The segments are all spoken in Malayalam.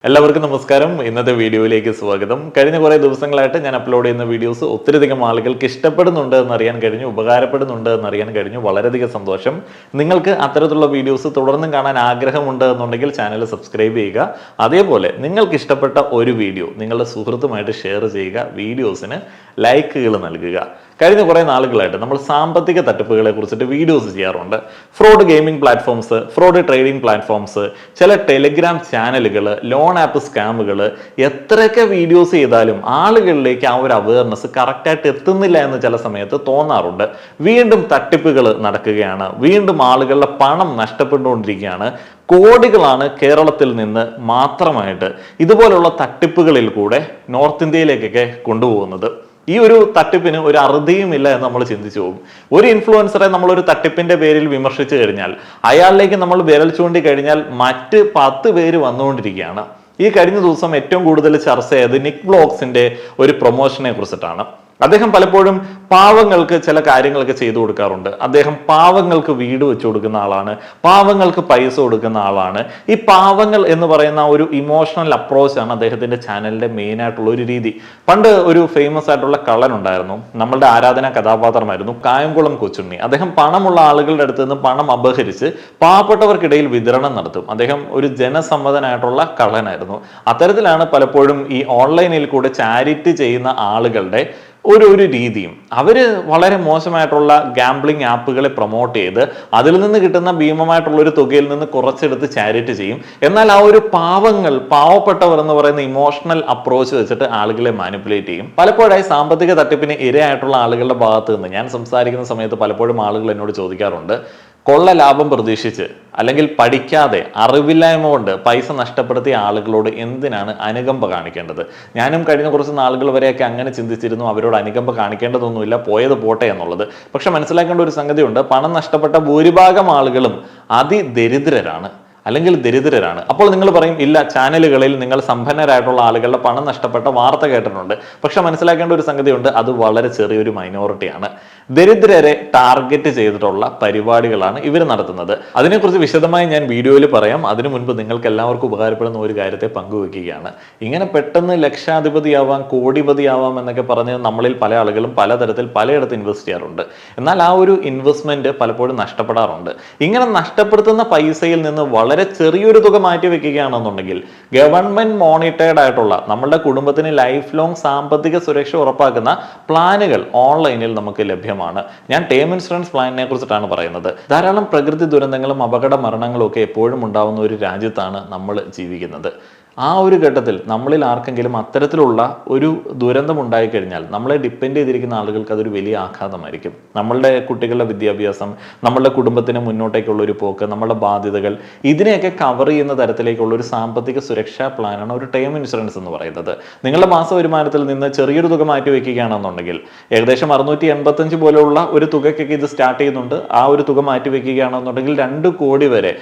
എല്ലാവർക്കും നമസ്കാരം. ഇന്നത്തെ വീഡിയോയിലേക്ക് സ്വാഗതം. കഴിഞ്ഞ കുറേ ദിവസങ്ങളായിട്ട് ഞാൻ അപ്ലോഡ് ചെയ്യുന്ന വീഡിയോസ് ഒത്തിരിയധികം ആളുകൾക്ക് ഇഷ്ടപ്പെടുന്നുണ്ട് എന്നറിയാൻ കഴിഞ്ഞു, ഉപകാരപ്പെടുന്നുണ്ട് എന്നറിയാൻ കഴിഞ്ഞു. വളരെയധികം സന്തോഷം. നിങ്ങൾക്ക് അത്തരത്തിലുള്ള വീഡിയോസ് തുടർന്നും കാണാൻ ആഗ്രഹമുണ്ട് എന്നുണ്ടെങ്കിൽ ചാനൽ സബ്സ്ക്രൈബ് ചെയ്യുക. അതേപോലെ നിങ്ങൾക്ക് ഇഷ്ടപ്പെട്ട ഒരു വീഡിയോ നിങ്ങളുടെ സുഹൃത്തുമായിട്ട് ഷെയർ ചെയ്യുക. വീഡിയോസിന് ലൈക്കുകൾ നൽകുക. കഴിഞ്ഞ കുറേ നാളുകളായിട്ട് നമ്മൾ സാമ്പത്തിക തട്ടിപ്പുകളെ കുറിച്ചിട്ട് വീഡിയോസ് ചെയ്യാറുണ്ട്. Fraud gaming platforms, fraud trading platforms, ചില ടെലിഗ്രാം ചാനലുകൾ, ലോൺ ആപ്പ് സ്കാമുകൾ, എത്രയൊക്കെ വീഡിയോസ് ചെയ്താലും ആളുകളിലേക്ക് ആ ഒരു അവയർനെസ് കറക്റ്റായിട്ട് എത്തുന്നില്ല എന്ന് ചില സമയത്ത് തോന്നാറുണ്ട്. വീണ്ടും തട്ടിപ്പുകൾ നടക്കുകയാണ്, വീണ്ടും ആളുകളുടെ പണം നഷ്ടപ്പെട്ടുകൊണ്ടിരിക്കുകയാണ്. കോടികളാണ് കേരളത്തിൽ നിന്ന് മാത്രമായിട്ട് ഇതുപോലുള്ള തട്ടിപ്പുകളിൽ കൂടെ നോർത്ത് ഇന്ത്യയിലേക്കൊക്കെ കൊണ്ടുപോകുന്നത്. ഈ ഒരു തട്ടിപ്പിന് ഒരു അറുതിയുമില്ല എന്ന് നമ്മൾ ചിന്തിച്ചു പോകും. ഒരു ഇൻഫ്ലുവൻസറെ നമ്മൾ ഒരു തട്ടിപ്പിന്റെ പേരിൽ വിമർശിച്ചു കഴിഞ്ഞാൽ, അയാളിലേക്ക് നമ്മൾ വിരൽ ചൂണ്ടി കഴിഞ്ഞാൽ മറ്റ് 10 പേര് വന്നുകൊണ്ടിരിക്കുകയാണ്. ഈ കഴിഞ്ഞ ദിവസം ഏറ്റവും കൂടുതൽ ചർച്ച ചെയ്തത് നിക് വ്ലോഗ്സിന്റെ ഒരു പ്രൊമോഷനെ കുറിച്ചിട്ടാണ്. അദ്ദേഹം പലപ്പോഴും പാവങ്ങൾക്ക് ചില കാര്യങ്ങളൊക്കെ ചെയ്തു കൊടുക്കാറുണ്ട്. അദ്ദേഹം പാവങ്ങൾക്ക് വീട് വെച്ചു കൊടുക്കുന്ന ആളാണ്, പാവങ്ങൾക്ക് പൈസ കൊടുക്കുന്ന ആളാണ്. ഈ പാവങ്ങൾ എന്ന് പറയുന്ന ഒരു ഇമോഷണൽ അപ്രോച്ചാണ് അദ്ദേഹത്തിന്റെ ചാനലിന്റെ മെയിൻ ആയിട്ടുള്ള ഒരു രീതി. പണ്ട് ഒരു ഫേമസ് ആയിട്ടുള്ള കള്ളൻ ഉണ്ടായിരുന്നു, നമ്മളുടെ ആരാധനാ കഥാപാത്രമായിരുന്നു കായംകുളം കൊച്ചുണ്ണി. അദ്ദേഹം പണമുള്ള ആളുകളുടെ അടുത്ത് നിന്ന് പണം അപഹരിച്ച് പാവപ്പെട്ടവർക്കിടയിൽ വിതരണം നടത്തും. അദ്ദേഹം ഒരു ജനസമ്മതനായിട്ടുള്ള കള്ളനായിരുന്നു. അത്തരത്തിലാണ് പലപ്പോഴും ഈ ഓൺലൈനിൽ കൂടെ ചാരിറ്റി ചെയ്യുന്ന ആളുകളുടെ ഒരു രീതിയും. അവര് വളരെ മോശമായിട്ടുള്ള ഗാംബ്ലിംഗ് ആപ്പുകളെ പ്രൊമോട്ട് ചെയ്ത് അതിൽ നിന്ന് കിട്ടുന്ന ഭീമമായിട്ടുള്ള ഒരു തുകയിൽ നിന്ന് കുറച്ചെടുത്ത് ചാരിറ്റി ചെയ്യും. എന്നാൽ ആ ഒരു പാവപ്പെട്ടവർ എന്ന് പറയുന്ന ഇമോഷണൽ അപ്രോച്ച് വെച്ചിട്ട് ആളുകളെ മാനിപ്പുലേറ്റ് ചെയ്യും. പലപ്പോഴായി സാമ്പത്തിക തട്ടിപ്പിന് ഇരയായിട്ടുള്ള ആളുകളുടെ ഭാഗത്ത് നിന്ന് ഞാൻ സംസാരിക്കുന്ന സമയത്ത് പലപ്പോഴും ആളുകൾ എന്നോട് ചോദിക്കാറുണ്ട്, കൊള്ള ലാഭം പ്രതീക്ഷിച്ച് അല്ലെങ്കിൽ പഠിക്കാതെ അറിവില്ലായ്മ കൊണ്ട് പൈസ നഷ്ടപ്പെടുത്തിയ ആളുകളോട് എന്തിനാണ് അനുകമ്പ കാണിക്കേണ്ടത്? ഞാനും കഴിഞ്ഞ കുറച്ച് നാളുകൾ വരെയൊക്കെ അങ്ങനെ ചിന്തിച്ചിരുന്നു, അവരോട് അനുകമ്പ കാണിക്കേണ്ടതൊന്നുമില്ല, പോയത് പോട്ടെ എന്നുള്ളത്. പക്ഷെ മനസ്സിലാക്കേണ്ട ഒരു സംഗതിയുണ്ട്, പണം നഷ്ടപ്പെട്ട ഭൂരിഭാഗം ആളുകളും അതിദരിദ്രരാണ് അല്ലെങ്കിൽ ദരിദ്രരാണ്. അപ്പോൾ നിങ്ങൾ പറയും, ഇല്ല, ചാനലുകളിൽ നിങ്ങൾ സമ്പന്നരായിട്ടുള്ള ആളുകളുടെ പണം നഷ്ടപ്പെട്ട വാർത്ത കേട്ടിട്ടുണ്ട്. പക്ഷെ മനസ്സിലാക്കേണ്ട ഒരു സംഗതിയുണ്ട്, അത് വളരെ ചെറിയൊരു മൈനോറിറ്റിയാണ്. ദരിദ്രരെ ടാർഗറ്റ് ചെയ്തിട്ടുള്ള പരിപാടികളാണ് ഇവർ നടത്തുന്നത്. അതിനെക്കുറിച്ച് വിശദമായി ഞാൻ വീഡിയോയിൽ പറയാം. അതിനു മുൻപ് നിങ്ങൾക്ക് എല്ലാവർക്കും ഉപകാരപ്പെടുന്ന ഒരു കാര്യത്തെ പങ്കുവെക്കുകയാണ്. ഇങ്ങനെ പെട്ടെന്ന് ലക്ഷാധിപതിയാവാം, കോടിപതിയാവാം എന്നൊക്കെ പറഞ്ഞ് നമ്മളിൽ പല ആളുകളും പലതരത്തിൽ പലയിടത്ത് ഇൻവെസ്റ്റ് ചെയ്യാറുണ്ട്. എന്നാൽ ആ ഒരു ഇൻവെസ്റ്റ്മെന്റ് പലപ്പോഴും നഷ്ടപ്പെടാറുണ്ട്. ഇങ്ങനെ നഷ്ടപ്പെടുത്തുന്ന പൈസയിൽ നിന്ന് വളരെ ചെറിയൊരു തുക മാറ്റി വെക്കുകയാണെന്നുണ്ടെങ്കിൽ ഗവൺമെന്റ് മോണിറ്റേർഡ് ആയിട്ടുള്ള നമ്മുടെ കുടുംബത്തിന് ലൈഫ് ലോങ് സാമ്പത്തിക സുരക്ഷ ഉറപ്പാക്കുന്ന പ്ലാനുകൾ ഓൺലൈനിൽ നമുക്ക് ലഭ്യമാണ്. ഞാൻ ടേം ഇൻഷുറൻസ് പ്ലാനിനെ കുറിച്ചിട്ടാണ് പറയുന്നത്. ധാരാളം പ്രകൃതി ദുരന്തങ്ങളും അപകട മരണങ്ങളും ഒക്കെ എപ്പോഴും ഉണ്ടാവുന്ന ഒരു രാജ്യത്താണ് നമ്മൾ ജീവിക്കുന്നത്. ആ ഒരു ഘട്ടത്തിൽ നമ്മളിൽ ആർക്കെങ്കിലും അത്തരത്തിലുള്ള ഒരു ദുരന്തം ഉണ്ടായിക്കഴിഞ്ഞാൽ നമ്മളെ ഡിപ്പെൻഡ് ചെയ്തിരിക്കുന്ന ആളുകൾക്ക് അതൊരു വലിയ ആഘാതമായിരിക്കും. നമ്മളുടെ കുട്ടികളുടെ വിദ്യാഭ്യാസം, നമ്മളുടെ കുടുംബത്തിന് മുന്നോട്ടേക്കുള്ള ഒരു പോക്ക്, നമ്മളുടെ ബാധ്യതകൾ, ഇതിനെയൊക്കെ കവർ ചെയ്യുന്ന തരത്തിലേക്കുള്ള ഒരു സാമ്പത്തിക സുരക്ഷാ പ്ലാനാണ് ഒരു ടേം ഇൻഷുറൻസ് എന്ന് പറയുന്നത്. നിങ്ങളുടെ മാസ വരുമാനത്തിൽ നിന്ന് ചെറിയൊരു തുക മാറ്റി വയ്ക്കുകയാണെന്നുണ്ടെങ്കിൽ ഏകദേശം 685 പോലെയുള്ള ഒരു തുകയ്ക്കൊക്കെ ഇത് സ്റ്റാർട്ട് ചെയ്യുന്നുണ്ട്. ആ ഒരു തുക മാറ്റി വയ്ക്കുകയാണെന്നുണ്ടെങ്കിൽ 2 കോടി വരെ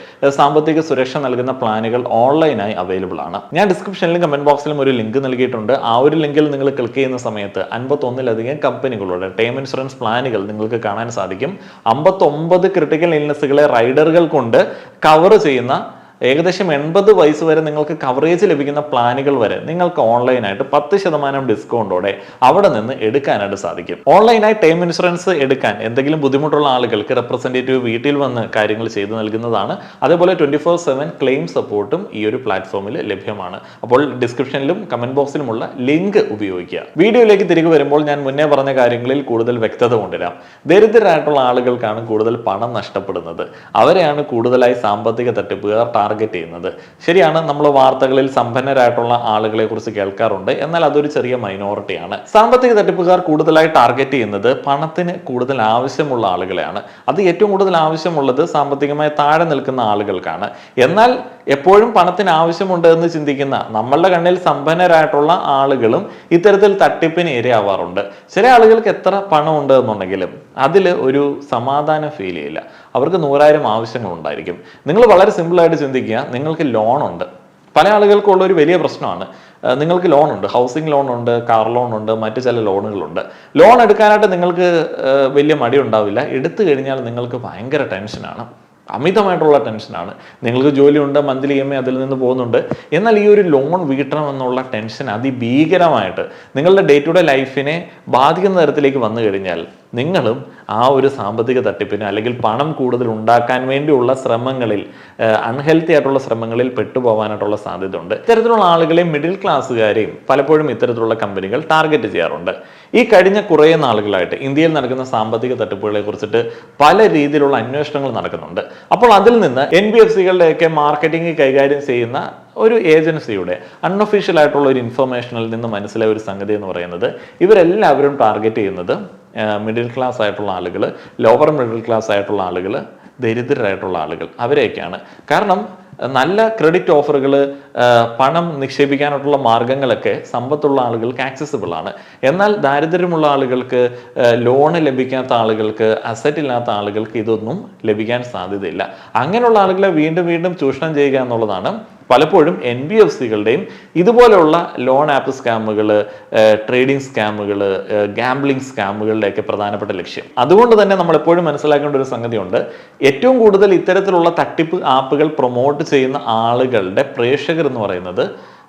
സാമ്പത്തിക സുരക്ഷ നൽകുന്ന പ്ലാനുകൾ ഓൺലൈനായി അവൈലബിൾ ആണ്. ഞാൻ ഡിസ്ക്രിപ്ഷനിലും കമന്റ് ബോക്സിലും ഒരു ലിങ്ക് നൽകിയിട്ടുണ്ട്. ആ ഒരു ലിങ്കിൽ നിങ്ങൾ ക്ലിക്ക് ചെയ്യുന്ന സമയത്ത് 51-ലധികം കമ്പനികളുടെ ടേം ഇൻഷുറൻസ് പ്ലാനുകൾ നിങ്ങൾക്ക് കാണാൻ സാധിക്കും. 59 ക്രിട്ടിക്കൽ ഇൽനെസ്സുകളെ റൈഡറുകൾ കൊണ്ട് കവർ ചെയ്യുന്ന ഏകദേശം 80 വയസ്സ് വരെ നിങ്ങൾക്ക് കവറേജ് ലഭിക്കുന്ന പ്ലാനുകൾ വരെ നിങ്ങൾക്ക് ഓൺലൈനായിട്ട് 10% ഡിസ്കൗണ്ടോടെ അവിടെ നിന്ന് എടുക്കാനായിട്ട് സാധിക്കും. ഓൺലൈനായി ടേം ഇൻഷുറൻസ് എടുക്കാൻ എന്തെങ്കിലും ബുദ്ധിമുട്ടുള്ള ആളുകൾക്ക് റെപ്രസെന്റേറ്റീവ് വീട്ടിൽ വന്ന് കാര്യങ്ങൾ ചെയ്തു നൽകുന്നതാണ്. അതേപോലെ 24/7 ക്ലെയിം സപ്പോർട്ടും ഈ ഒരു പ്ലാറ്റ്ഫോമിൽ ലഭ്യമാണ്. അപ്പോൾ ഡിസ്ക്രിപ്ഷനിലും കമന്റ് ബോക്സിലുമുള്ള ലിങ്ക് ഉപയോഗിക്കുക. വീഡിയോയിലേക്ക് തിരികെ വരുമ്പോൾ ഞാൻ മുന്നേ പറഞ്ഞ കാര്യങ്ങളിൽ കൂടുതൽ വ്യക്തത കൊണ്ടുവരാം. ദരിദ്രരായിട്ടുള്ള ആളുകൾക്കാണ് കൂടുതൽ പണം നഷ്ടപ്പെടുന്നത്. അവരെയാണ് കൂടുതലായി സാമ്പത്തിക തട്ടിപ്പുകാർ ടാർഗറ്റ് ചെയ്യുന്നത്. ശരിയാണ്, നമ്മൾ വാർത്തകളിൽ സമ്പന്നരായിട്ടുള്ള ആളുകളെ കുറിച്ച് കേൾക്കാറുണ്ട്. എന്നാൽ അതൊരു ചെറിയ മൈനോറിറ്റിയാണ്. സാമ്പത്തിക തട്ടിപ്പുകാർ കൂടുതലായി ടാർഗറ്റ് ചെയ്യുന്നത് പണത്തിന് കൂടുതൽ ആവശ്യമുള്ള ആളുകളെയാണ്. അത് ഏറ്റവും കൂടുതൽ ആവശ്യമുള്ളത് സാമ്പത്തികമായി താഴെ നിൽക്കുന്ന ആളുകൾക്കാണ്. എന്നാൽ എപ്പോഴും പണത്തിന് ആവശ്യമുണ്ട് എന്ന് ചിന്തിക്കുന്ന നമ്മളുടെ കണ്ണിൽ സമ്പന്നരായിട്ടുള്ള ആളുകളും ഇത്തരത്തിൽ തട്ടിപ്പിന് ഇരയാവാറുണ്ട്. ചില ആളുകൾക്ക് എത്ര പണം ഉണ്ട് എന്നുണ്ടെങ്കിലും അതിൽ ഒരു സമാധാനം ഫീൽ ചെയ്യില്ല. അവർക്ക് 100,000 ആവശ്യങ്ങൾ ഉണ്ടായിരിക്കും. നിങ്ങൾ വളരെ സിമ്പിളായിട്ട് ചിന്തിക്കുക, നിങ്ങൾക്ക് ലോൺ ഉണ്ട്. പല ആളുകൾക്കുള്ള ഒരു വലിയ പ്രശ്നമാണ്, നിങ്ങൾക്ക് ലോൺ ഉണ്ട്, ഹൗസിംഗ് ലോൺ ഉണ്ട്, കാർ ലോൺ ഉണ്ട്, മറ്റു ചില ലോണുകളുണ്ട്. ലോൺ എടുക്കാനായിട്ട് നിങ്ങൾക്ക് വലിയ മടി ഉണ്ടാവില്ല. എടുത്തു കഴിഞ്ഞാൽ നിങ്ങൾക്ക് ഭയങ്കര ടെൻഷനാണ്. അമിതമായിട്ടുള്ള ടെൻഷനാണ്. നിങ്ങൾക്ക് ജോലിയുണ്ട്, മന്ത്ലി EMI അതിൽ നിന്ന് പോകുന്നുണ്ട്. എന്നാൽ ഈ ഒരു ലോൺ വീട്ടണം എന്നുള്ള ടെൻഷൻ അതിഭീകരമായിട്ട് നിങ്ങളുടെ ഡേ ടു ഡേ ലൈഫിനെ ബാധിക്കുന്ന തരത്തിലേക്ക് വന്നു കഴിഞ്ഞാൽ നിങ്ങളും ആ ഒരു സാമ്പത്തിക തട്ടിപ്പിന് അല്ലെങ്കിൽ പണം കൂടുതൽ ഉണ്ടാക്കാൻ വേണ്ടിയുള്ള ശ്രമങ്ങളിൽ, അൺഹെൽത്തി ആയിട്ടുള്ള ശ്രമങ്ങളിൽ പെട്ടുപോകാനായിട്ടുള്ള സാധ്യതയുണ്ട്. ഇത്തരത്തിലുള്ള ആളുകളെയും മിഡിൽ ക്ലാസ്സുകാരെയും പലപ്പോഴും ഇത്തരത്തിലുള്ള കമ്പനികൾ ടാർഗറ്റ് ചെയ്യാറുണ്ട്. ഈ കഴിഞ്ഞ കുറേ നാളുകളായിട്ട് ഇന്ത്യയിൽ നടക്കുന്ന സാമ്പത്തിക തട്ടിപ്പുകളെ കുറിച്ചിട്ട് പല രീതിയിലുള്ള അന്വേഷണങ്ങൾ നടക്കുന്നുണ്ട്. അപ്പോൾ അതിൽ നിന്ന് NBFCകളുടെയൊക്കെ മാർക്കറ്റിംഗ് കൈകാര്യം ചെയ്യുന്ന ഒരു ഏജൻസിയുടെ അൺഒഫീഷ്യൽ ആയിട്ടുള്ള ഒരു ഇൻഫർമേഷനിൽ നിന്ന് മനസ്സിലായ ഒരു സംഗതി എന്ന് പറയുന്നത് ഇവരെല്ലാവരും ടാർഗറ്റ് ചെയ്യുന്നത് മിഡിൽ ക്ലാസ് ആയിട്ടുള്ള ആളുകൾ, ലോവർ മിഡിൽ ക്ലാസ് ആയിട്ടുള്ള ആളുകൾ, ദരിദ്രരായിട്ടുള്ള ആളുകൾ, അവരെയൊക്കെയാണ്. കാരണം നല്ല ക്രെഡിറ്റ് ഓഫറുകൾ, പണം നിക്ഷേപിക്കാനായിട്ടുള്ള മാർഗങ്ങളൊക്കെ സമ്പത്തുള്ള ആളുകൾക്ക് ആക്സസിബിൾ ആണ്. എന്നാൽ ദാരിദ്ര്യമുള്ള ആളുകൾക്ക്, ലോണ് ലഭിക്കാത്ത ആളുകൾക്ക്, അസറ്റ് ഇല്ലാത്ത ആളുകൾക്ക് ഇതൊന്നും ലഭിക്കാൻ സാധ്യതയില്ല. അങ്ങനെയുള്ള ആളുകളെ വീണ്ടും വീണ്ടും ചൂഷണം ചെയ്യുക എന്നുള്ളതാണ് പലപ്പോഴും NBFCകളുടെയും ഇതുപോലെയുള്ള ലോൺ ആപ്പ് സ്കാമുകൾ, ട്രേഡിംഗ് സ്കാമുകൾ, ഗാംബ്ലിംഗ് സ്കാമുകളുടെയൊക്കെ പ്രധാനപ്പെട്ട ലക്ഷ്യം. അതുകൊണ്ട് തന്നെ നമ്മൾ എപ്പോഴും മനസ്സിലാക്കേണ്ട ഒരു സംഗതിയുണ്ട്. ഏറ്റവും കൂടുതൽ ഇത്തരത്തിലുള്ള തട്ടിപ്പ് ആപ്പുകൾ പ്രൊമോട്ട് ചെയ്യുന്ന ആളുകളുടെ പ്രേക്ഷകർ എന്ന് പറയുന്നത്,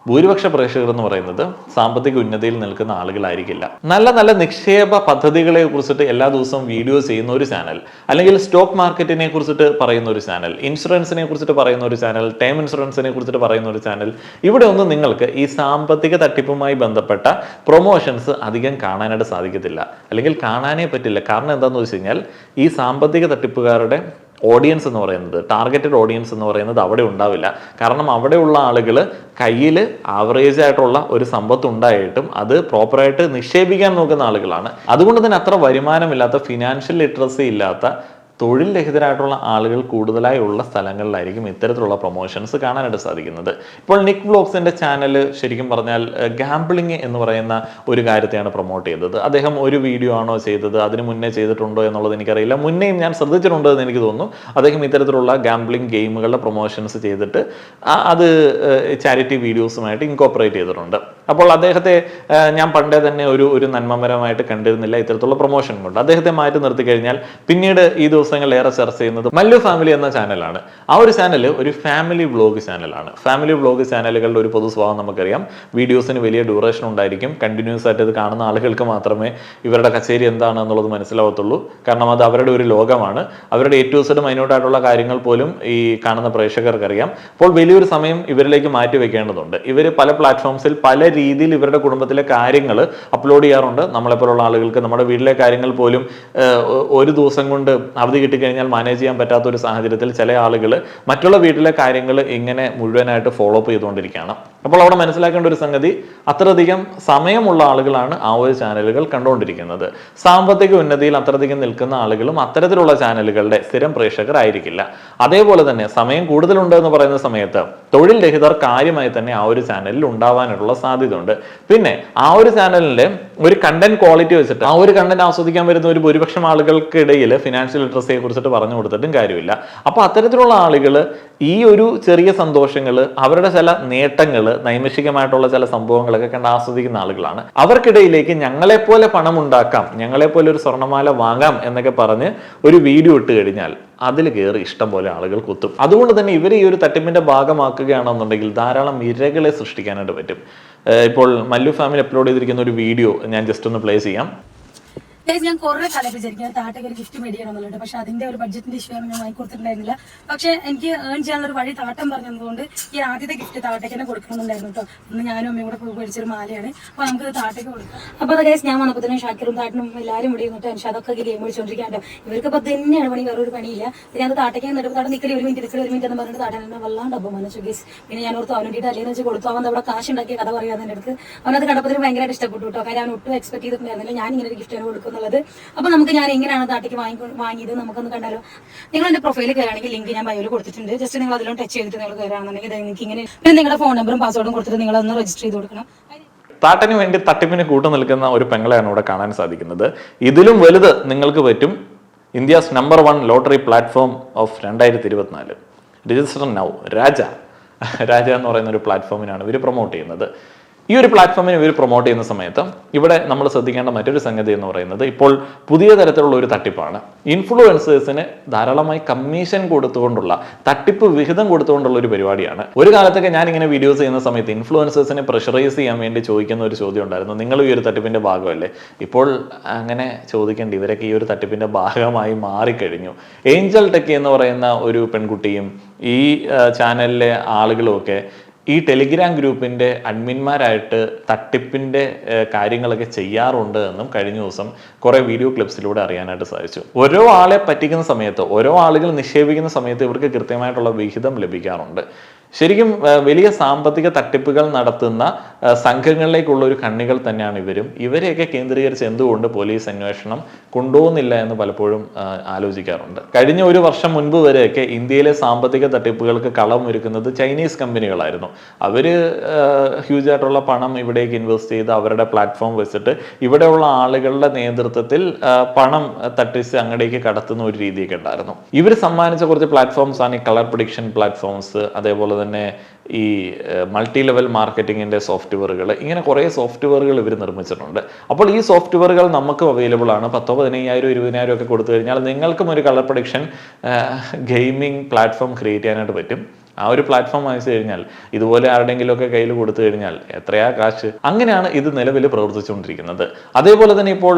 ഭൂരിപക്ഷ പ്രേക്ഷകർ എന്ന് പറയുന്നത് സാമ്പത്തിക ഉന്നതിയിൽ നിൽക്കുന്ന ആളുകളായിരിക്കില്ല. നല്ല നല്ല നിക്ഷേപ പദ്ധതികളെ കുറിച്ചിട്ട് എല്ലാ ദിവസവും വീഡിയോ ചെയ്യുന്ന ഒരു ചാനൽ, അല്ലെങ്കിൽ സ്റ്റോക്ക് മാർക്കറ്റിനെ കുറിച്ചിട്ട് പറയുന്ന ഒരു ചാനൽ, ഇൻഷുറൻസിനെ കുറിച്ചിട്ട് പറയുന്ന ഒരു ചാനൽ, ടേം ഇൻഷുറൻസിനെ കുറിച്ചിട്ട് പറയുന്ന ഒരു ചാനൽ, ഇവിടെ ഒന്നും നിങ്ങൾക്ക് ഈ സാമ്പത്തിക തട്ടിപ്പുമായി ബന്ധപ്പെട്ട പ്രൊമോഷൻസ് അധികം കാണാനായിട്ട് സാധിക്കത്തില്ല, അല്ലെങ്കിൽ കാണാനേ പറ്റില്ല. കാരണം എന്താണെന്ന് വെച്ച് കഴിഞ്ഞാൽ ഈ സാമ്പത്തിക തട്ടിപ്പുകാരുടെ ഓഡിയൻസ് എന്ന് പറയുന്നത്, ടാർഗറ്റഡ് ഓഡിയൻസ് എന്ന് പറയുന്നത് അവിടെ ഉണ്ടാവില്ല. കാരണം അവിടെയുള്ള ആളുകൾ കയ്യിൽ ആവറേജ് ആയിട്ടുള്ള ഒരു സമ്പത്ത് ഉണ്ടായിട്ടും അത് പ്രോപ്പറായിട്ട് നിക്ഷേപിക്കാൻ നോക്കുന്ന ആളുകളാണ്. അതുകൊണ്ട് തന്നെ അത്ര വരുമാനമില്ലാത്ത, ഫിനാൻഷ്യൽ ലിറ്ററസി ഇല്ലാത്ത, തൊഴിൽ രഹിതരായിട്ടുള്ള ആളുകൾ കൂടുതലായി ഉള്ള സ്ഥലങ്ങളിലായിരിക്കും ഇത്തരത്തിലുള്ള പ്രൊമോഷൻസ് കാണാനായിട്ട് സാധിക്കുന്നത്. ഇപ്പോൾ നിക് വ്ലോഗ്സിന്റെ ചാനൽ ശരിക്കും പറഞ്ഞാൽ ഗാംബ്ലിംഗ് എന്ന് പറയുന്ന ഒരു കാര്യത്തെയാണ് പ്രൊമോട്ട് ചെയ്തത്. അദ്ദേഹം ഒരു വീഡിയോ ആണോ ചെയ്തത്, അതിന് മുന്നേ ചെയ്തിട്ടുണ്ടോ എന്നുള്ളത് എനിക്കറിയില്ല. മുന്നേയും ഞാൻ ശ്രദ്ധിച്ചിട്ടുണ്ടോ എന്ന് എനിക്ക് തോന്നുന്നു. അദ്ദേഹം ഇത്തരത്തിലുള്ള ഗാംബ്ലിംഗ് ഗെയിമുകളുടെ പ്രൊമോഷൻസ് ചെയ്തിട്ട് അത് ചാരിറ്റി വീഡിയോസുമായിട്ട് ഇൻകോപ്പറേറ്റ് ചെയ്തിട്ടുണ്ട്. അപ്പോൾ അദ്ദേഹത്തെ ഞാൻ പണ്ടേ തന്നെ ഒരു നന്മമരമായിട്ട് കണ്ടിരുന്നില്ല ഇത്തരത്തിലുള്ള പ്രൊമോഷൻ കൊണ്ട്. അദ്ദേഹത്തെ മാറ്റി നിർത്തി കഴിഞ്ഞാൽ പിന്നീട് ഈ ദിവസങ്ങളിൽ ഏറെ ചർച്ച ചെയ്യുന്നത് മല്ലു ഫാമിലി എന്ന ചാനലാണ്. ആ ഒരു ചാനൽ ഒരു ഫാമിലി വ്ലോഗ് ചാനലാണ്. ഫാമിലി വ്ലോഗ് ചാനലുകളുടെ ഒരു പൊതു സ്വഭാവം നമുക്കറിയാം. വീഡിയോസിന് വലിയ ഡ്യൂറേഷൻ ഉണ്ടായിരിക്കും. കണ്ടിന്യൂസ് ആയിട്ട് ഇത് കാണുന്ന ആളുകൾക്ക് മാത്രമേ ഇവരുടെ കച്ചേരി എന്താണ് എന്നുള്ളത് മനസ്സിലാവത്തുള്ളൂ. കാരണം അത് അവരുടെ ഒരു ലോകമാണ്. അവരുടെ ഏറ്റവും മൈന്യൂട്ടായിട്ടുള്ള കാര്യങ്ങൾ പോലും ഈ കാണുന്ന പ്രേക്ഷകർക്ക് അറിയാം. അപ്പോൾ വലിയൊരു സമയം ഇവരിലേക്ക് മാറ്റി വെക്കേണ്ടതുണ്ട്. ഇവർ പല പ്ലാറ്റ്ഫോംസിൽ പല രീതിയിൽ ഇവരുടെ കുടുംബത്തിലെ കാര്യങ്ങൾ അപ്ലോഡ് ചെയ്യാറുണ്ട്. നമ്മളെപ്പോലുള്ള ആളുകൾക്ക് നമ്മുടെ വീട്ടിലെ കാര്യങ്ങൾ പോലും ഒരു ദിവസം കൊണ്ട് അവധി കിട്ടിക്കഴിഞ്ഞാൽ മാനേജ് ചെയ്യാൻ പറ്റാത്ത ഒരു സാഹചര്യത്തിൽ ചില ആളുകൾ മറ്റുള്ള വീട്ടിലെ കാര്യങ്ങൾ ഇങ്ങനെ മുഴുവനായിട്ട് ഫോളോ അപ്പ് ചെയ്തുകൊണ്ടിരിക്കുകയാണ്. അപ്പോൾ അവിടെ മനസ്സിലാക്കേണ്ട ഒരു സംഗതി, അത്രയധികം സമയമുള്ള ആളുകളാണ് ആ ഒരു ചാനലുകൾ കണ്ടുകൊണ്ടിരിക്കുന്നത്. സാമ്പത്തിക ഉന്നതിയിൽ അത്രയധികം നിൽക്കുന്ന ആളുകളും അത്തരത്തിലുള്ള ചാനലുകളുടെ സ്ഥിരം പ്രേക്ഷകർ ആയിരിക്കില്ല. അതേപോലെ തന്നെ സമയം കൂടുതലുണ്ട് എന്ന് പറയുന്ന സമയത്ത് തൊഴിൽ രഹിതർ കാര്യമായി തന്നെ ആ ഒരു ചാനലിൽ ഉണ്ടാവാനുള്ള സാധ്യത ഉണ്ട്. പിന്നെ ആ ഒരു ചാനലിന്റെ ഒരു കണ്ടന്റ് ക്വാളിറ്റി വെച്ചിട്ട് ആ ഒരു കണ്ടന്റ് ആസ്വദിക്കാൻ വരുന്ന ഒരു ഭൂരിപക്ഷം ആളുകൾക്കിടയിൽ ഫിനാൻഷ്യൽ ലിറ്ററസിയെ കുറിച്ചിട്ട് പറഞ്ഞു കൊടുത്തിട്ടും കാര്യമില്ല. അപ്പൊ അത്തരത്തിലുള്ള ആളുകൾ ഈ ഒരു ചെറിയ സന്തോഷങ്ങൾ, അവരുടെ ചില നേട്ടങ്ങൾ, നൈമിഷികമായിട്ടുള്ള ചില സംഭവങ്ങളൊക്കെ കണ്ട് ആസ്വദിക്കുന്ന ആളുകളാണ്. അവർക്കിടയിലേക്ക് ഞങ്ങളെപ്പോലെ പണം ഉണ്ടാക്കാം, ഞങ്ങളെപ്പോലെ ഒരു സ്വർണ്ണമാല വാങ്ങാം എന്നൊക്കെ പറഞ്ഞ് ഒരു വീഡിയോ ഇട്ട് കഴിഞ്ഞാൽ അതിൽ കയറി ഇഷ്ടം പോലെ ആളുകൾ കുത്തും. അതുകൊണ്ട് തന്നെ ഇവർ ഈ ഒരു തട്ടിപ്പിന്റെ ഭാഗമാക്കുകയാണെന്നുണ്ടെങ്കിൽ ധാരാളം ഇരകളെ സൃഷ്ടിക്കാനായിട്ട് പറ്റും. ഇപ്പോൾ മല്ലു ഫാമിലി അപ്ലോഡ് ചെയ്തിരിക്കുന്ന ഒരു വീഡിയോ ഞാൻ ജസ്റ്റ് ഒന്ന് പ്ലേ ചെയ്യാം. ഞാൻ കുറെ കാലം വിചാരിക്കുന്നത് താട്ടയ്ക്ക് ഒരു ഗിഫ്റ്റ് മേടിക്കണം എന്നുള്ളത്. പക്ഷെ അതിന്റെ ഒരു ബഡ്ജറ്റിന്റെ ഇഷ്യൂ ആണ് ഞാൻ വാങ്ങിക്കൊടുത്തിട്ടുണ്ടായിരുന്നില്ല. പക്ഷെ എനിക്ക് ഏൺ ചെയ്യാനുള്ള ഒരു വഴി താട്ടം പറഞ്ഞതുകൊണ്ട് ഈ ആദ്യത്തെ ഗിഫ്റ്റ് താട്ടയ്ക്ക് തന്നെ കൊടുക്കണമെന്നുണ്ടായിരുന്നു കേട്ടോ. അന്ന് ഞാനും അമ്മയും കൂടെ പോയി മേടിച്ചൊരു മാലയാണ്. അപ്പൊ നമുക്കത് താട്ടയ്ക്ക് കൊടുക്കാം. അപ്പൊ അത് കേസ് ഞാൻ വന്നപ്പോഴത്തേനും ഷാക്കിറും താട്ടനും എല്ലാവരും ഇവിടെ നിന്നിട്ട് പക്ഷെ അതൊക്കെ ഗെയിം വിളിച്ചോണ്ടിരിക്കാണ്ടോ. ഇവർക്ക് ഇപ്പൊ തന്നെയാണ് പണി, വേറൊരു പണിയില്ല. പിന്നെ അത് താട്ടയ്ക്ക് നിന്നിട്ട് താട്ടം നിൽക്കൽ ഒരു മിനിറ്റ് എന്ന് പറഞ്ഞിട്ട് താട്ടൻ എന്നെ വല്ലാണ്ട് അപ്പം മനസ്സു ഗേസ്. പിന്നെ ഞാൻ ഓർത്ത് അവനോട്ട് അല്ലെങ്കിൽ വെച്ച് കൊടുത്തു. അവൻ അവിടെ കാശ് ഉണ്ടാക്കിയ കഥ പറയാതെ എൻ്റെ അടുത്ത് അവനത് കണ്ടപ്പോൾ ഭയങ്കരമായിട്ട് ഇഷ്ടപ്പെട്ടു കേട്ടോ. കാര്യം അവൻ ഒട്ടും എക്സ്പെക്ട് ചെയ്തിട്ടുണ്ടായിരുന്നില്ല ഞാൻ ഇങ്ങനെ ഒരു ഗിഫ്റ്റ് കൊടുക്കുന്നുള്ളത്. അപ്പൊ നമുക്ക് ഞാൻ എങ്ങനെയാണ് താട്ടയ്ക്ക് വാങ്ങിയത് നമുക്കൊന്ന് കണ്ടാലോ. നിങ്ങൾ എന്റെ പ്രൊഫൈലിൽ കയറുകയാണെങ്കിൽ ലിങ്ക് ഞാൻ ബയോയിൽ കൊടുത്തിട്ടുണ്ട്. ജസ്റ്റ് നിങ്ങൾ അതിലും ടച്ച് ചെയ്തിട്ട് നിങ്ങൾ കയറുകയാണെന്നുണ്ടെങ്കിൽ നിങ്ങൾക്ക് ഇങ്ങനെ പിന്നെ നിങ്ങളുടെ ഫോൺ നമ്പറും പാസ്വേഡും കൊടുത്തിട്ട് നിങ്ങൾ ഒന്ന് രജിസ്റ്റർ ചെയ്ത് കൊടുക്കണം. താട്ടന് വേണ്ടി തട്ടിപ്പിന് കൂട്ടു നിൽക്കുന്ന ഒരു പെങ്ങളെയാണ് ഇവിടെ കാണാൻ സാധിക്കുന്നത്. ഇതിലും വലുത് നിങ്ങൾക്ക് പറ്റും. India's number 1 lottery platform of 2024 register now Raja എന്ന് പറയുന്ന ഒരു പ്ലാറ്റ്ഫോമിനാണ് ഇവർ പ്രൊമോട്ട് ചെയ്യുന്നത്. ഈ ഒരു പ്ലാറ്റ്ഫോമിനെ ഇവർ പ്രൊമോട്ട് ചെയ്യുന്ന സമയത്ത് ഇവിടെ നമ്മൾ ശ്രദ്ധിക്കേണ്ട മറ്റൊരു സംഗതി എന്ന് പറയുന്നത് ഇപ്പോൾ പുതിയ തരത്തിലുള്ള ഒരു തട്ടിപ്പാണ്. ഇൻഫ്ലുവൻസേഴ്സിന് ധാരാളമായി കമ്മീഷൻ കൊടുത്തുകൊണ്ടുള്ള തട്ടിപ്പ് വിഹിതം കൊടുത്തുകൊണ്ടുള്ള ഒരു പരിപാടിയാണ്. ഒരു കാലത്തൊക്കെ ഞാൻ ഇങ്ങനെ വീഡിയോസ് ചെയ്യുന്ന സമയത്ത് ഇൻഫ്ലുവൻസേഴ്സിനെ പ്രഷറൈസ് ചെയ്യാൻ വേണ്ടി ചോദിക്കുന്ന ഒരു ചോദ്യം ഉണ്ടായിരുന്നു, നിങ്ങൾ ഈ ഒരു തട്ടിപ്പിന്റെ ഭാഗമല്ലേ? ഇപ്പോൾ അങ്ങനെ ചോദിക്കേണ്ട, ഇവരൊക്കെ ഈ ഒരു തട്ടിപ്പിന്റെ ഭാഗമായി മാറിക്കഴിഞ്ഞു. ഏഞ്ചൽ ടെക് എന്ന് പറയുന്ന ഒരു പെൺകുട്ടിയും ഈ ചാനലിലെ ആളുകളുമൊക്കെ ഈ ടെലിഗ്രാം ഗ്രൂപ്പിന്റെ അഡ്മിന്മാരായിട്ട് തട്ടിപ്പിന്റെ കാര്യങ്ങളൊക്കെ ചെയ്യാറുണ്ട് എന്നും കഴിഞ്ഞ ദിവസം കുറെ വീഡിയോ ക്ലിപ്സിലൂടെ അറിയാനായിട്ട് സാധിച്ചു. ഓരോ ആളെ പറ്റിക്കുന്ന സമയത്ത്, ഓരോ ആളുകൾ നിക്ഷേപിക്കുന്ന സമയത്ത് ഇവർക്ക് കൃത്യമായിട്ടുള്ള വിഹിതം ലഭിക്കാറുണ്ട്. ശരിക്കും വലിയ സാമ്പത്തിക തട്ടിപ്പുകൾ നടത്തുന്ന സംഘങ്ങളിലേക്കുള്ള ഒരു കണ്ണികൾ തന്നെയാണ് ഇവരും. ഇവരെയൊക്കെ കേന്ദ്രീകരിച്ച് എന്തുകൊണ്ട് പോലീസ് അന്വേഷണം കൊണ്ടുപോകുന്നില്ല എന്ന് പലപ്പോഴും ആലോചിക്കാറുണ്ട്. കഴിഞ്ഞ ഒരു വർഷം മുൻപ് വരെയൊക്കെ ഇന്ത്യയിലെ സാമ്പത്തിക തട്ടിപ്പുകൾക്ക് കളമൊരുക്കുന്നത് ചൈനീസ് കമ്പനികളായിരുന്നു. അവര് ഹ്യൂജ് ആയിട്ടുള്ള പണം ഇവിടേക്ക് ഇൻവെസ്റ്റ് ചെയ്ത് അവരുടെ പ്ലാറ്റ്ഫോം വെച്ചിട്ട് ഇവിടെയുള്ള ആളുകളുടെ നേതൃത്വത്തിൽ പണം തട്ടിച്ച് അങ്ങടേക്ക് കടത്തുന്ന ഒരു രീതിയൊക്കെ ഉണ്ടായിരുന്നു. ഇവർ സമ്മാനിച്ച കുറച്ച് പ്ലാറ്റ്ഫോംസ് ആണ് ഈ കളർ പ്രഡിക്ഷൻ പ്ലാറ്റ്ഫോംസ്, അതേപോലെ തന്നെ ഈ മൾട്ടി ലെവൽ മാർക്കറ്റിങ്ങിന്റെ സോഫ്റ്റ്വെയറുകൾ, ഇങ്ങനെ കുറേ സോഫ്റ്റ്വെയറുകൾ ഇവർ നിർമ്മിച്ചിട്ടുണ്ട്. അപ്പോൾ ഈ സോഫ്റ്റ്വെയറുകൾ നമുക്കും അവൈലബിൾ ആണ്. 10,000, 15,000, 20,000 ഒക്കെ കൊടുത്തു കഴിഞ്ഞാൽ നിങ്ങൾക്കും ഒരു colour prediction gaming platform create ചെയ്യാനായിട്ട് പറ്റും. ആ ഒരു പ്ലാറ്റ്ഫോം അയച്ചു കഴിഞ്ഞാൽ ഇതുപോലെ ആരുടെങ്കിലും ഒക്കെ കയ്യിൽ കൊടുത്തു കഴിഞ്ഞാൽ എത്രയാ കാശ്. അങ്ങനെയാണ് ഇത് നിലവിൽ പ്രവർത്തിച്ചുകൊണ്ടിരിക്കുന്നത്. അതേപോലെ തന്നെ ഇപ്പോൾ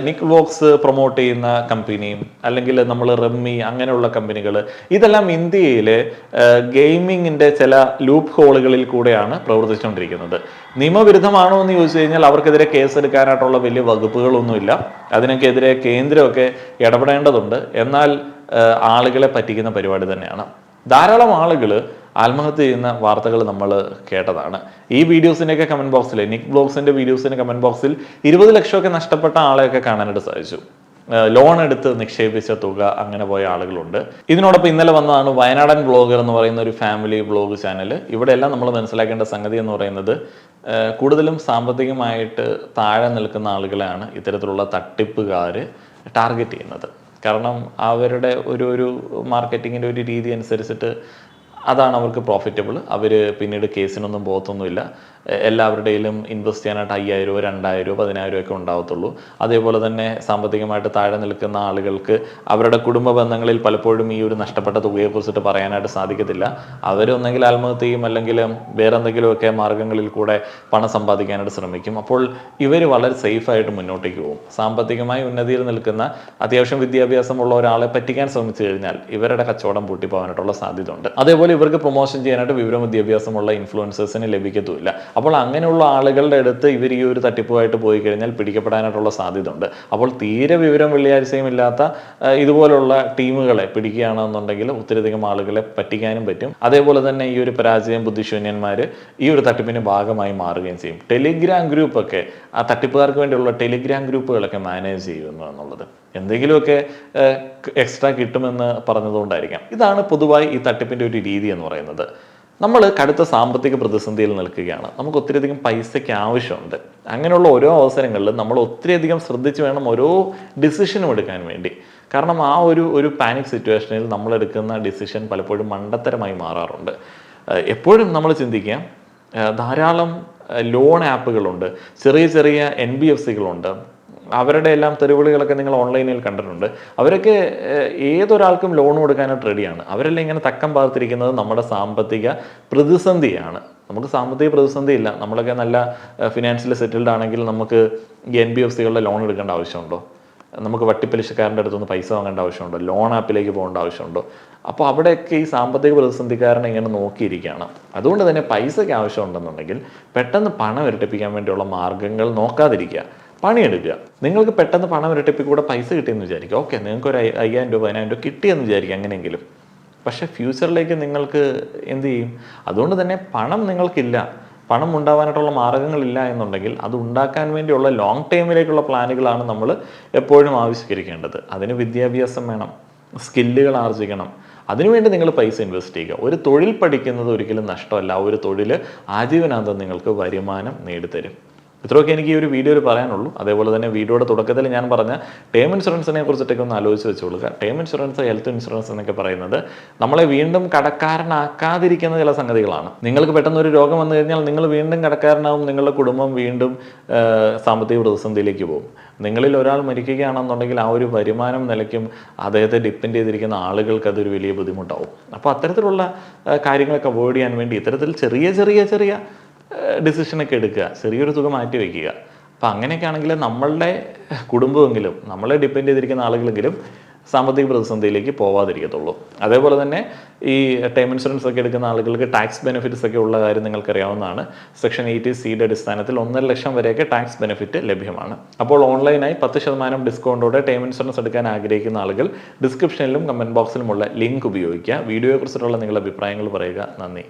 നിക് വ്ലോഗ്സ് പ്രൊമോട്ട് ചെയ്യുന്ന കമ്പനിയും അല്ലെങ്കിൽ നമ്മൾ റമ്മി അങ്ങനെയുള്ള കമ്പനികൾ, ഇതെല്ലാം ഇന്ത്യയിലെ ഗെയിമിങ്ങിന്റെ ചില ലൂപ്പ് ഹോളുകളിൽ കൂടെയാണ് പ്രവർത്തിച്ചുകൊണ്ടിരിക്കുന്നത്. നിയമവിരുദ്ധമാണോ എന്ന് ചോദിച്ചു കഴിഞ്ഞാൽ അവർക്കെതിരെ കേസെടുക്കാനായിട്ടുള്ള വലിയ വകുപ്പുകളൊന്നുമില്ല. അതിനൊക്കെതിരെ കേന്ദ്രമൊക്കെ ഇടപെടേണ്ടതുണ്ട്. എന്നാൽ ആളുകളെ പറ്റിക്കുന്ന പരിപാടി തന്നെയാണ്. ധാരാളം ആളുകൾ ആത്മഹത്യ ചെയ്യുന്ന വാർത്തകൾ നമ്മൾ കേട്ടതാണ്. ഈ വീഡിയോസിൻ്റെയൊക്കെ കമന്റ് ബോക്സിൽ, നിക് വ്ലോഗ്സിന്റെ വീഡിയോസിന്റെ കമന്റ് ബോക്സിൽ 20 ലക്ഷമൊക്കെ നഷ്ടപ്പെട്ട ആളെയൊക്കെ കാണാനായിട്ട് സാധിച്ചു. ലോൺ എടുത്ത് നിക്ഷേപിച്ച തുക അങ്ങനെ പോയ ആളുകളുണ്ട്. ഇതിനോടൊപ്പം ഇന്നലെ വന്നതാണ് വയനാടൻ വ്ളോഗർ എന്ന് പറയുന്ന ഒരു ഫാമിലി വ്ളോഗ് ചാനൽ. ഇവിടെയെല്ലാം നമ്മൾ മനസ്സിലാക്കേണ്ട സംഗതി എന്ന് പറയുന്നത് കൂടുതലും സാമ്പത്തികമായിട്ട് താഴെ നിൽക്കുന്ന ആളുകളെയാണ് ഇത്തരത്തിലുള്ള തട്ടിപ്പുകാർ ടാർഗറ്റ് ചെയ്യുന്നത്. കാരണം അവരുടെ ഒരു മാർക്കറ്റിങ്ങിൻ്റെ ഒരു രീതി അനുസരിച്ചിട്ട് അതാണ് അവർക്ക് പ്രോഫിറ്റബിൾ. അവർ പിന്നീട് കേസിനൊന്നും പോകത്തൊന്നുമില്ല. എല്ലാവരുടെയും ഇൻവെസ്റ്റ് ചെയ്യാനായിട്ട് 5,000, 2,000, 10,000 ഒക്കെ ഉണ്ടാവത്തുള്ളൂ. അതേപോലെ തന്നെ സാമ്പത്തികമായിട്ട് താഴെ നിൽക്കുന്ന ആളുകൾക്ക് അവരുടെ കുടുംബ ബന്ധങ്ങളിൽ പലപ്പോഴും ഈ ഒരു നഷ്ടപ്പെട്ട തുകയെക്കുറിച്ചിട്ട് പറയാനായിട്ട് സാധിക്കത്തില്ല. അവരൊന്നെങ്കിൽ ആത്മഹത്യ ചെയ്യും, അല്ലെങ്കിൽ വേറെ എന്തെങ്കിലുമൊക്കെ മാർഗങ്ങളിൽ കൂടെ പണം സമ്പാദിക്കാനായിട്ട് ശ്രമിക്കും. അപ്പോൾ ഇവർ വളരെ സേഫായിട്ട് മുന്നോട്ടേക്ക് പോകും. സാമ്പത്തികമായി ഉന്നതിയിൽ നിൽക്കുന്ന അത്യാവശ്യം വിദ്യാഭ്യാസമുള്ള ഒരാളെ പറ്റിക്കാൻ ശ്രമിച്ചു കഴിഞ്ഞാൽ ഇവരുടെ കച്ചവടം പൂട്ടിപ്പോകാനായിട്ടുള്ള സാധ്യത ഉണ്ട്. അതേപോലെ ഇവർക്ക് പ്രൊമോഷൻ ചെയ്യാനായിട്ട് വിവരം വിദ്യാഭ്യാസമുള്ള ഇൻഫ്ലുവൻസേഴ്സിന് ലഭിക്കത്തുമില്ല. അപ്പോൾ അങ്ങനെയുള്ള ആളുകളുടെ അടുത്ത് ഇവർ ഈ ഒരു തട്ടിപ്പുമായിട്ട് പോയി കഴിഞ്ഞാൽ പിടിക്കപ്പെടാനായിട്ടുള്ള സാധ്യത ഉണ്ട്. അപ്പോൾ തീരെ വിവരം വെള്ളിയാഴ്ചയും ഇല്ലാത്ത ഇതുപോലുള്ള ടീമുകളെ പിടിക്കുകയാണെന്നുണ്ടെങ്കിൽ ഒത്തിരിയധികം ആളുകളെ പറ്റിക്കാനും പറ്റും. അതേപോലെ തന്നെ ഈ ഒരു പരാജയം ബുദ്ധിശൂന്യന്മാർ ഈ ഒരു തട്ടിപ്പിന് ഭാഗമായി മാറുകയും ചെയ്യും. ടെലിഗ്രാം ഗ്രൂപ്പൊക്കെ, ആ തട്ടിപ്പുകാർക്ക് വേണ്ടിയുള്ള ടെലിഗ്രാം ഗ്രൂപ്പുകളൊക്കെ മാനേജ് ചെയ്യുന്നു എന്നുള്ളത് എന്തെങ്കിലുമൊക്കെ എക്സ്ട്രാ കിട്ടുമെന്ന് പറഞ്ഞതുകൊണ്ടായിരിക്കാം. ഇതാണ് പൊതുവായി ഈ തട്ടിപ്പിൻ്റെ ഒരു രീതി എന്ന് പറയുന്നത്. നമ്മൾ കടുത്ത സാമ്പത്തിക പ്രതിസന്ധിയിൽ നിൽക്കുകയാണ്, നമുക്ക് ഒത്തിരിയധികം പൈസയ്ക്ക് ആവശ്യമുണ്ട്. അങ്ങനെയുള്ള ഓരോ അവസരങ്ങളിലും നമ്മൾ ഒത്തിരിയധികം ശ്രദ്ധിച്ച് വേണം ഓരോ ഡിസിഷനും എടുക്കാൻ വേണ്ടി. കാരണം ആ ഒരു പാനിക് സിറ്റുവേഷനിൽ നമ്മൾ എടുക്കുന്ന ഡിസിഷൻ പലപ്പോഴും മണ്ടത്തരമായി മാറാറുണ്ട്. എപ്പോഴും നമ്മൾ ചിന്തിക്കുക, ധാരാളം ലോൺ ആപ്പുകളുണ്ട്, ചെറിയ ചെറിയ NBFCകളുണ്ട്. അവരുടെ എല്ലാം തെരുവിളികളൊക്കെ നിങ്ങൾ ഓൺലൈനിൽ കണ്ടിട്ടുണ്ട്. അവരൊക്കെ ഏതൊരാൾക്കും ലോൺ കൊടുക്കാനായിട്ട് റെഡിയാണ്. അവരെല്ലാം ഇങ്ങനെ തക്കം പാർത്തിരിക്കുന്നത് നമ്മുടെ സാമ്പത്തിക പ്രതിസന്ധിയാണ്. നമുക്ക് സാമ്പത്തിക പ്രതിസന്ധി ഇല്ല, നമ്മളൊക്കെ നല്ല ഫിനാൻഷ്യലി സെറ്റിൽഡ് ആണെങ്കിൽ നമുക്ക് ഈ NBFCകളുടെ ലോൺ എടുക്കേണ്ട ആവശ്യമുണ്ടോ? നമുക്ക് വട്ടിപ്പലിശക്കാരൻ്റെ അടുത്തുനിന്ന് പൈസ വാങ്ങേണ്ട ആവശ്യമുണ്ടോ? ലോൺ ആപ്പിലേക്ക് പോകേണ്ട ആവശ്യമുണ്ടോ? അപ്പോൾ അവിടെയൊക്കെ ഈ സാമ്പത്തിക പ്രതിസന്ധിക്കാരനെ ഇങ്ങനെ നോക്കിയിരിക്കുകയാണ്. അതുകൊണ്ട് തന്നെ പൈസയ്ക്ക് ആവശ്യമുണ്ടെന്നുണ്ടെങ്കിൽ പെട്ടെന്ന് പണം ഇരട്ടിപ്പിക്കാൻ വേണ്ടിയുള്ള മാർഗങ്ങൾ നോക്കാതിരിക്കുക, പണിയെടുക്കുക. നിങ്ങൾക്ക് പെട്ടെന്ന് പണം ഇരട്ടിപ്പിക്കൂടെ പൈസ കിട്ടിയെന്ന് വിചാരിക്കുക. ഓക്കെ, നിങ്ങൾക്ക് ഒരു 5,000 രൂപ 10,000 രൂപ കിട്ടിയെന്ന് വിചാരിക്കുക എങ്ങനെയെങ്കിലും. പക്ഷേ ഫ്യൂച്ചറിലേക്ക് നിങ്ങൾക്ക് എന്ത് ചെയ്യും? അതുകൊണ്ട് തന്നെ പണം നിങ്ങൾക്കില്ല, പണം ഉണ്ടാവാനായിട്ടുള്ള മാർഗങ്ങളില്ല എന്നുണ്ടെങ്കിൽ അത് ഉണ്ടാക്കാൻ വേണ്ടിയുള്ള ലോങ് ടൈമിലേക്കുള്ള പ്ലാനുകളാണ് നമ്മൾ എപ്പോഴും ആവിഷ്കരിക്കേണ്ടത്. അതിന് വിദ്യാഭ്യാസം വേണം, സ്കില്ലുകൾ ആർജിക്കണം. അതിനുവേണ്ടി നിങ്ങൾ പൈസ ഇൻവെസ്റ്റ് ചെയ്യുക. ഒരു തൊഴിൽ പഠിക്കുന്നത് ഒരിക്കലും നഷ്ടമല്ല. ഒരു തൊഴിൽ ആജീവനാന്തം നിങ്ങൾക്ക് വരുമാനം നേടിത്തരും. ഇത്രയൊക്കെ എനിക്ക് ഈ ഒരു വീഡിയോയിൽ പറയാനുള്ളൂ. അതേപോലെ തന്നെ വീഡിയോയുടെ തുടക്കത്തിൽ ഞാൻ പറഞ്ഞ ടേം ഇൻഷുറൻസിനെ കുറിച്ചിട്ടൊക്കെ ഒന്ന് ആലോചിച്ച് വെച്ചോളുക. ടേം ഇൻഷുറൻസ്, ഹെൽത്ത് ഇൻഷുറൻസ് എന്നൊക്കെ പറയുന്നത് നമ്മളെ വീണ്ടും കടക്കാരനാക്കാതിരിക്കുന്ന ചില സംഗതികളാണ്. നിങ്ങൾക്ക് പെട്ടെന്ന് ഒരു രോഗം വന്നു കഴിഞ്ഞാൽ നിങ്ങൾ വീണ്ടും കടക്കാരനാവും, നിങ്ങളുടെ കുടുംബം വീണ്ടും സാമ്പത്തിക പ്രതിസന്ധിയിലേക്ക് പോകും. നിങ്ങളിൽ ഒരാൾ മരിക്കുകയാണെന്നുണ്ടെങ്കിൽ ആ ഒരു വരുമാനം നിലയ്ക്കും അദ്ദേഹത്തെ ഡിപ്പെൻഡ് ചെയ്തിരിക്കുന്ന ആളുകൾക്ക് അതൊരു വലിയ ബുദ്ധിമുട്ടാവും. അപ്പോൾ അത്തരത്തിലുള്ള കാര്യങ്ങളൊക്കെ അവോയ്ഡ് ചെയ്യാൻ വേണ്ടി ഇത്തരത്തിൽ ചെറിയ ഡിസിഷനൊക്കെ എടുക്കുക, ചെറിയൊരു തുക മാറ്റി വയ്ക്കുക. അപ്പോൾ അങ്ങനെയൊക്കെ ആണെങ്കിൽ നമ്മളുടെ കുടുംബമെങ്കിലും നമ്മളെ ഡിപ്പെൻഡ് ചെയ്തിരിക്കുന്ന ആളുകളെങ്കിലും സാമ്പത്തിക പ്രതിസന്ധിയിലേക്ക് പോവാതിരിക്കത്തുള്ളൂ. അതേപോലെ തന്നെ ഈ ടേം ഇൻഷുറൻസ് ഒക്കെ എടുക്കുന്ന ആളുകൾക്ക് ടാക്സ് ബെനിഫിറ്റ്സ് ഒക്കെ ഉള്ള കാര്യം നിങ്ങൾക്കറിയാവുന്നതാണ്. സെക്ഷൻ 80(c)യുടെ അടിസ്ഥാനത്തിൽ 1.5 ലക്ഷം വരെയൊക്കെ ടാക്സ് ബെനിഫിറ്റ് ലഭ്യമാണ്. അപ്പോൾ ഓൺലൈനായി 10% ഡിസ്കൗണ്ടോടെ ടേം ഇൻഷുറൻസ് എടുക്കാൻ ആഗ്രഹിക്കുന്ന ആളുകൾ ഡിസ്ക്രിപ്ഷനിലും കമൻറ്റ് ബോക്സിലുമുള്ള ലിങ്ക് ഉപയോഗിക്കുക. വീഡിയോയെക്കുറിച്ചിട്ടുള്ള നിങ്ങളുടെ അഭിപ്രായങ്ങൾ പറയുക. നന്ദി.